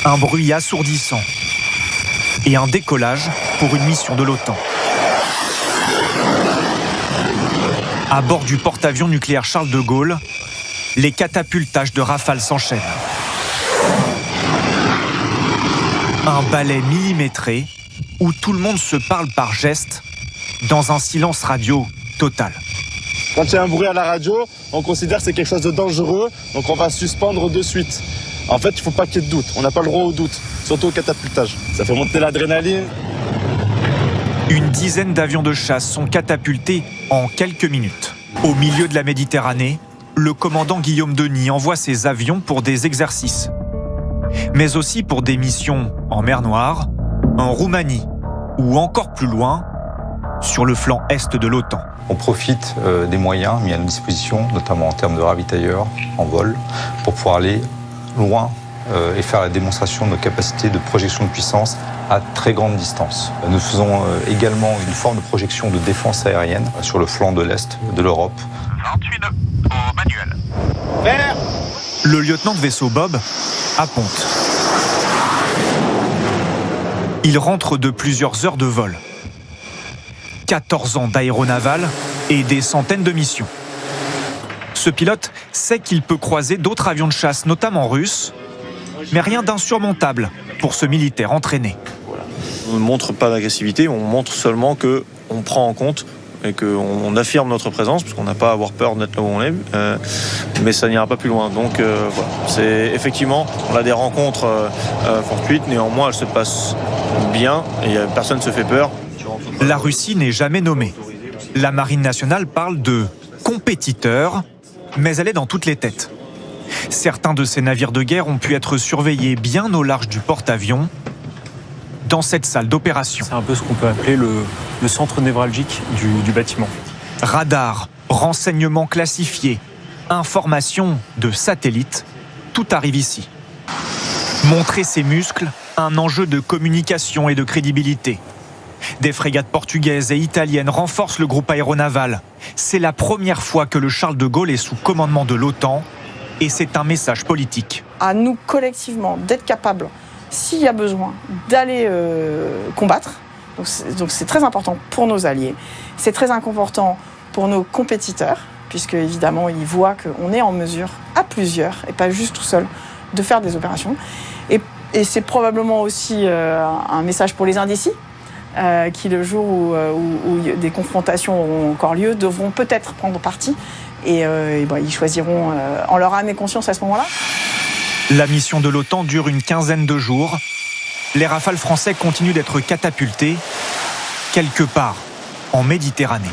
Un bruit assourdissant et un décollage pour une mission de l'OTAN. À bord du porte-avions nucléaire Charles de Gaulle, les catapultages de Rafale s'enchaînent. Un ballet millimétré où tout le monde se parle par gestes dans un silence radio total. Quand il y a un bruit à la radio, on considère que c'est quelque chose de dangereux, donc on va suspendre de suite. En fait, il ne faut pas qu'il y ait de doute. On n'a pas le droit au doute, surtout au catapultage. Ça fait monter l'adrénaline. Une dizaine d'avions de chasse sont catapultés en quelques minutes. Au milieu de la Méditerranée, le commandant Guillaume Denis envoie ses avions pour des exercices, mais aussi pour des missions en mer Noire, en Roumanie ou encore plus loin, sur le flanc est de l'OTAN. On profite des moyens mis à notre disposition, notamment en termes de ravitailleurs en vol, pour pouvoir aller loin et faire la démonstration de nos capacités de projection de puissance à très grande distance. Nous faisons également une forme de projection de défense aérienne sur le flanc de l'Est de l'Europe. 28 nœuds au manuel. Vert. Le lieutenant de vaisseau Bob à ponte. Il rentre de plusieurs heures de vol. 14 ans d'aéronaval et des centaines de missions. Ce pilote sait qu'il peut croiser d'autres avions de chasse, notamment russes, mais rien d'insurmontable pour ce militaire entraîné. On ne montre pas d'agressivité, on montre seulement qu'on prend en compte et qu'on affirme notre présence, parce qu'on n'a pas à avoir peur d'être là où on est, mais ça n'ira pas plus loin. Donc voilà, c'est effectivement, on a des rencontres fortuites, néanmoins elles se passent bien et personne ne se fait peur. La Russie n'est jamais nommée. La Marine nationale parle de compétiteurs, mais elle est dans toutes les têtes. Certains de ces navires de guerre ont pu être surveillés bien au large du porte-avions, dans cette salle d'opération. C'est un peu ce qu'on peut appeler le centre névralgique du bâtiment. Radar, renseignements classifiés, informations de satellites, tout arrive ici. Montrer ses muscles, un enjeu de communication et de crédibilité. Des frégates portugaises et italiennes renforcent le groupe aéronaval. C'est la première fois que le Charles de Gaulle est sous commandement de l'OTAN et c'est un message politique. À nous collectivement d'être capables, s'il y a besoin, d'aller combattre. Donc c'est très important pour nos alliés. C'est très important pour nos compétiteurs, puisque évidemment ils voient qu'on est en mesure, à plusieurs, et pas juste tout seul, de faire des opérations. Et c'est probablement aussi un message pour les indécis, qui le jour où des confrontations auront encore lieu, devront peut-être prendre parti, et ils choisiront en leur âme et conscience à ce moment-là. La mission de l'OTAN dure une quinzaine de jours. Les Rafales français continuent d'être catapultés quelque part en Méditerranée.